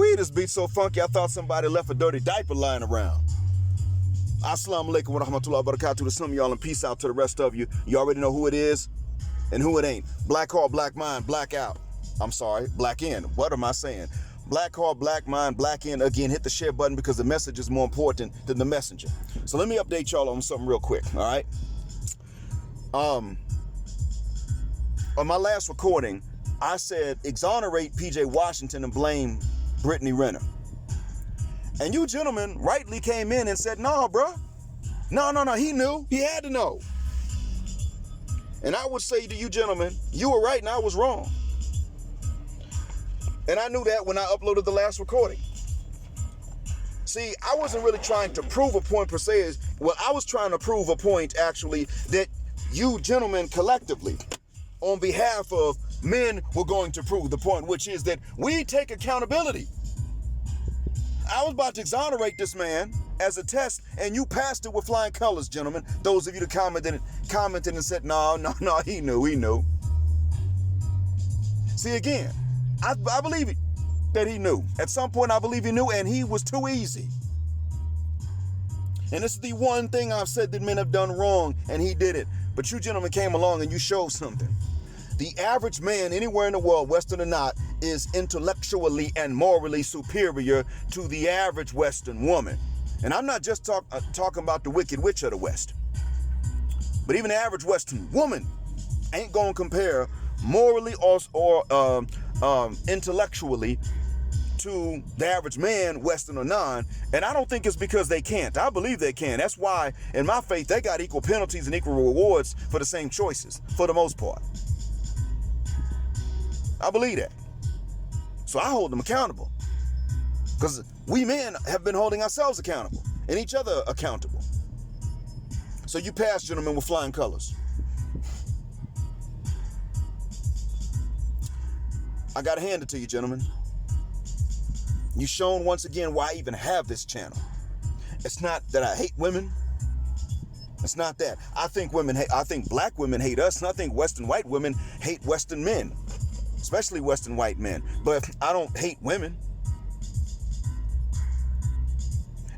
Ooh-wee, this beat so funky, I thought somebody left a dirty diaper lying around. Assalamu alaikum wa rahmatullahi wa barakatuh to some of y'all, and peace out to the rest of you. You already know who it is and who it ain't. Black heart, black mind, black out. I'm sorry, black in. What am I saying? Black heart, black mind, black in. Again, hit the share button because the message is more important than the messenger. So let me update y'all on something real quick, all right? On my last recording, I said exonerate PJ Washington and blame Brittany Renner. And you gentlemen rightly came in and said, no, bro. No, he knew. He had to know. And I would say to you gentlemen, you were right and I was wrong. And I knew that when I uploaded the last recording. See, I wasn't really trying to prove a point per se. Well, I was trying to prove a point, actually, that you gentlemen collectively, on behalf of men, were going to prove the point, which is that we take accountability. I was about to exonerate this man as a test, and you passed it with flying colors, gentlemen. Those of you that commented and said, no, he knew. See, again, I believe that he knew. At some point, I believe he knew, and he was too easy. And this is the one thing I've said that men have done wrong, and he did it. But you gentlemen came along and you showed something. The average man anywhere in the world, Western or not, is intellectually and morally superior to the average Western woman. And I'm not just talking about the wicked witch of the West. But even the average Western woman ain't going to compare morally or intellectually to the average man, Western or non. And I don't think it's because they can't. I believe they can. That's why, in my faith, they got equal penalties and equal rewards for the same choices, for the most part. I believe that. So I hold them accountable. Because we men have been holding ourselves accountable and each other accountable. So you passed, gentlemen, with flying colors. I gotta hand it to you, gentlemen. You've shown once again why I even have this channel. It's not that I hate women. It's not that. I think black women hate us, and I think Western white women hate Western men. Especially Western white men. But I don't hate women.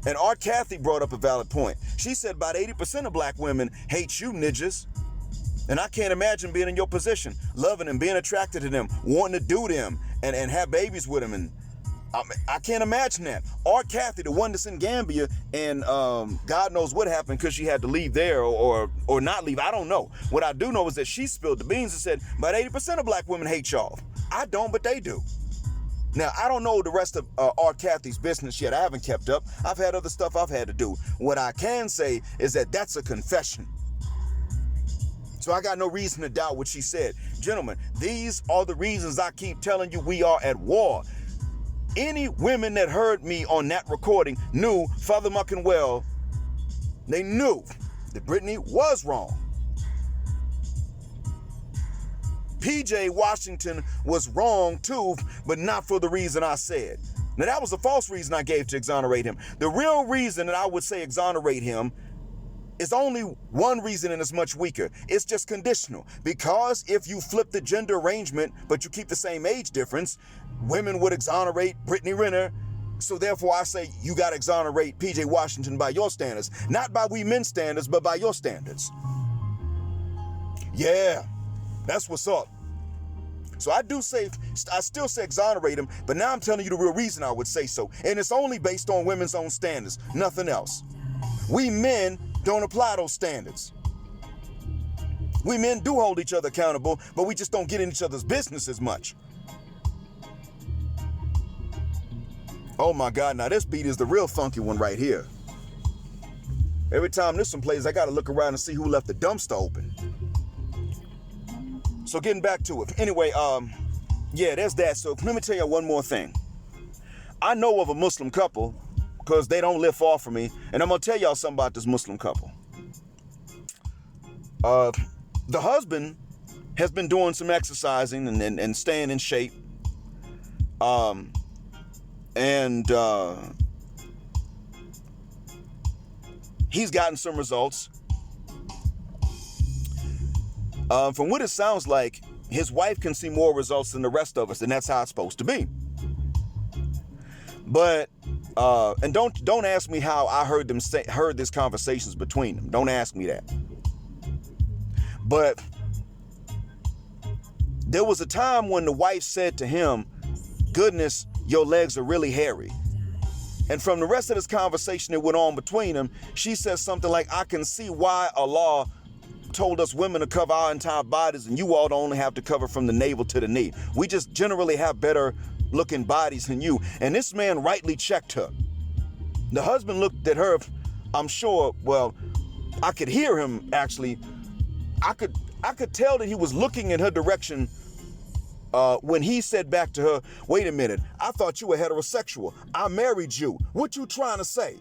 And Art Kathy brought up a valid point. She said about 80% of black women hate you, ninjas. And I can't imagine being in your position, loving them, being attracted to them, wanting to do them, and have babies with them. And I can't imagine that. Art Kathy, the one that's in Gambia, and God knows what happened because she had to leave there or not leave. I don't know. What I do know is that she spilled the beans and said about 80% of black women hate y'all. I don't, but they do. Now, I don't know the rest of Art Kathy's business yet. I haven't kept up. I've had other stuff I've had to do. What I can say is that that's a confession. So I got no reason to doubt what she said. Gentlemen, these are the reasons I keep telling you we are at war. Any women that heard me on that recording knew, Father Muck and well, they knew that Brittany was wrong. PJ Washington was wrong too, but not for the reason I said. Now that was a false reason I gave to exonerate him. The real reason that I would say exonerate him is only one reason, and it's much weaker. It's just conditional. Because if you flip the gender arrangement, but you keep the same age difference, women would exonerate Brittany Renner. So therefore I say you got to exonerate PJ Washington by your standards. Not by we men's standards, but by your standards. Yeah, that's what's up. So I still say exonerate him, but now I'm telling you the real reason I would say so. And it's only based on women's own standards, nothing else. We men don't apply those standards. We men do hold each other accountable, but we just don't get in each other's business as much. Oh my God, now this beat is the real funky one right here. Every time this one plays, I gotta look around and see who left the dumpster open. So getting back to it. Anyway, yeah, there's that. So let me tell you one more thing. I know of a Muslim couple, because they don't live far from me, and I'm going to tell y'all something about this Muslim couple. The husband has been doing some exercising and staying in shape. He's gotten some results. From what it sounds like, his wife can see more results than the rest of us, and that's how it's supposed to be. But and don't ask me how I heard these conversations between them. Don't ask me that. But there was a time when the wife said to him, "Goodness, your legs are really hairy." And from the rest of this conversation that went on between them, she says something like, "I can see why Allah told us women to cover our entire bodies and you all don't only have to cover from the navel to the knee. We just generally have better looking bodies than you." And this man rightly checked her. The husband looked at her, I'm sure, well, I could hear him actually. I could tell that he was looking in her direction when he said back to her, "Wait a minute, I thought you were heterosexual. I married you. What you trying to say?"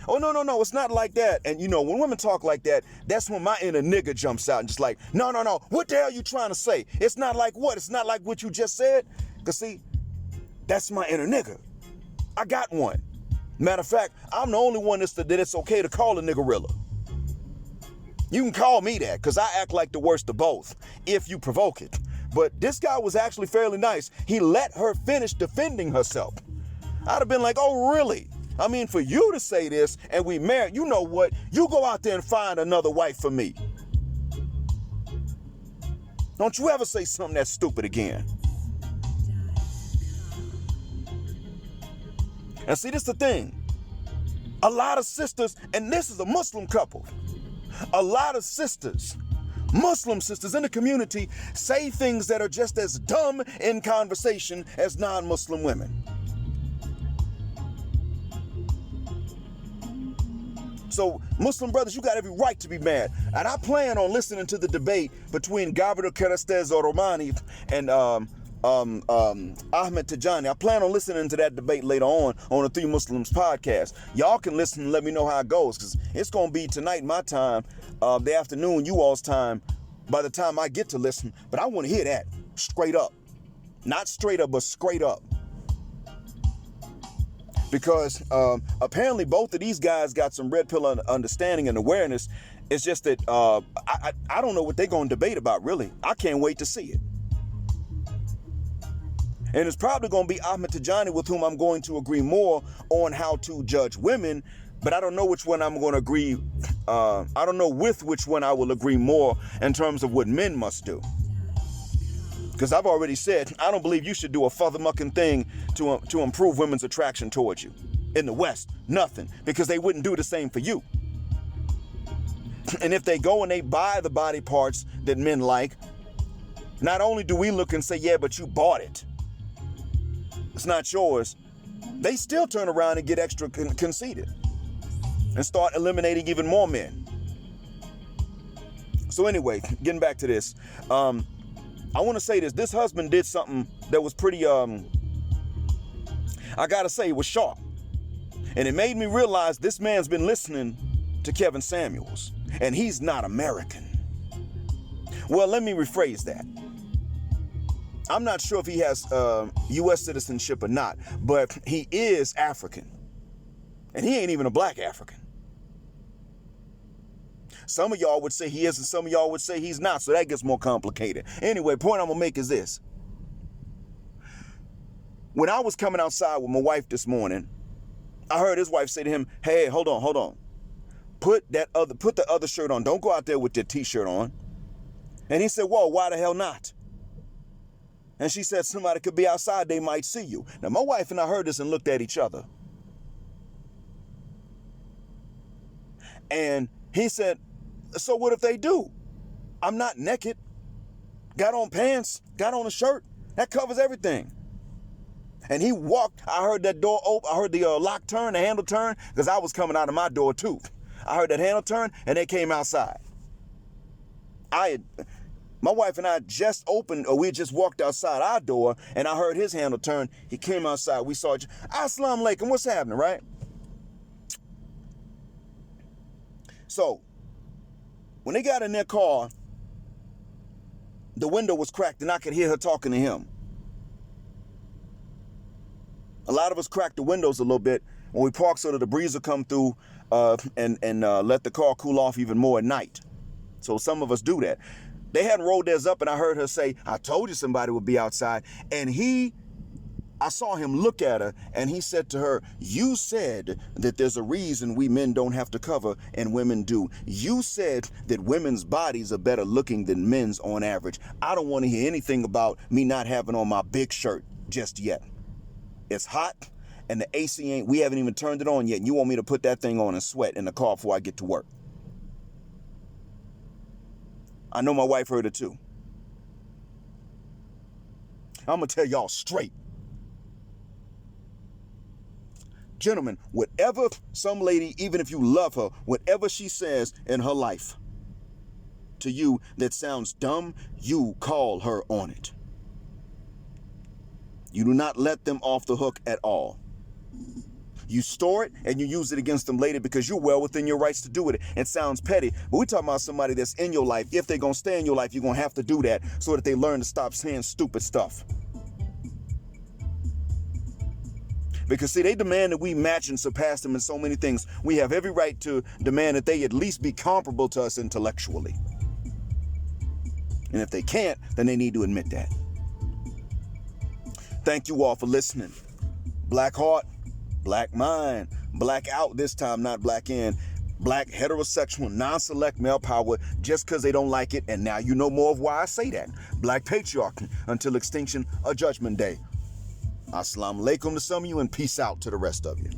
"Oh, no, it's not like that." And you know, when women talk like that, that's when my inner nigga jumps out and just like, no, what the hell you trying to say? It's not like what? It's not like what you just said? Because see, that's my inner nigga. I got one. Matter of fact, I'm the only one that it's okay to call a niggerilla. You can call me that because I act like the worst of both if you provoke it. But this guy was actually fairly nice. He let her finish defending herself. I'd have been like, "Oh, really? I mean, for you to say this and we married, you know what? You go out there and find another wife for me. Don't you ever say something that's stupid again." And see, this is the thing. A lot of sisters, and this is a Muslim couple, a lot of sisters, Muslim sisters in the community say things that are just as dumb in conversation as non-Muslim women. So Muslim brothers, you got every right to be mad. And I plan on listening to the debate between Gabriel Kerestez Romani and Ahmed Tijani. I plan on listening to that debate later on the Three Muslims podcast. Y'all can listen and let me know how it goes, because it's going to be tonight my time, the afternoon you all's time, by the time I get to listen. But I want to hear that straight up. Not straight up, but straight up. Because apparently both of these guys got some red pill understanding and awareness. It's just that I don't know what they're going to debate about, really. I can't wait to see it. And it's probably going to be Ahmed Tijani, with whom I'm going to agree more on how to judge women, but I don't know which one I'm going to agree. I don't know with which one I will agree more in terms of what men must do. Because I've already said, I don't believe you should do a fathermucking thing to improve women's attraction towards you. In the West, nothing, because they wouldn't do the same for you. And if they go and they buy the body parts that men like, not only do we look and say, "Yeah, but you bought it. It's not yours," they still turn around and get extra conceited and start eliminating even more men. So anyway, getting back to this, I want to say this. This husband did something that was pretty, I gotta say, it was sharp. And it made me realize this man's been listening to Kevin Samuels, and he's not American. Well, let me rephrase that. I'm not sure if he has U.S. citizenship or not, but he is African. And he ain't even a black African. Some of y'all would say he is, and some of y'all would say he's not, so that gets more complicated. Anyway, point I'm going to make is this. When I was coming outside with my wife this morning, I heard his wife say to him, "Hey, hold on. Put the other shirt on. Don't go out there with your t-shirt on." And he said, "Whoa, why the hell not?" And she said, "Somebody could be outside, they might see you." Now, my wife and I heard this and looked at each other. And he said, "So what if they do? I'm not naked. Got on pants, got on a shirt. That covers everything." And he walked. I heard that door open. I heard the lock turn, the handle turn, because I was coming out of my door too. I heard that handle turn, and they came outside. My wife and I just opened, or we just walked outside our door, and I heard his handle turn. He came outside. We saw each other. "Assalamu alaikum, what's happening," right? So, when they got in their car, the window was cracked, and I could hear her talking to him. A lot of us crack the windows a little bit when we park so that the breeze will come through and let the car cool off even more at night. So some of us do that. They hadn't rolled theirs up, and I heard her say, "I told you somebody would be outside." And I saw him look at her and he said to her, you said that there's a reason we men don't have to cover and women do. You said that women's bodies are better looking than men's on average. I don't want to hear anything about me not having on my big shirt just yet. It's hot and the AC we haven't even turned it on yet. And you want me to put that thing on and sweat in the car before I get to work. I know my wife heard it too. I'm going to tell y'all straight. Gentlemen, whatever some lady, even if you love her, whatever she says in her life to you that sounds dumb, you call her on it. You do not let them off the hook at all. You store it and you use it against them later because you're well within your rights to do it. It sounds petty, but we're talking about somebody that's in your life. If they're going to stay in your life, you're going to have to do that so that they learn to stop saying stupid stuff. Because, see, they demand that we match and surpass them in so many things. We have every right to demand that they at least be comparable to us intellectually. And if they can't, then they need to admit that. Thank you all for listening. Black heart, black mind, black out this time, not black in. Black heterosexual, non-select male power just because they don't like it. And now you know more of why I say that. Black patriarchy until extinction or judgment day. Assalamu alaikum to some of you and peace out to the rest of you.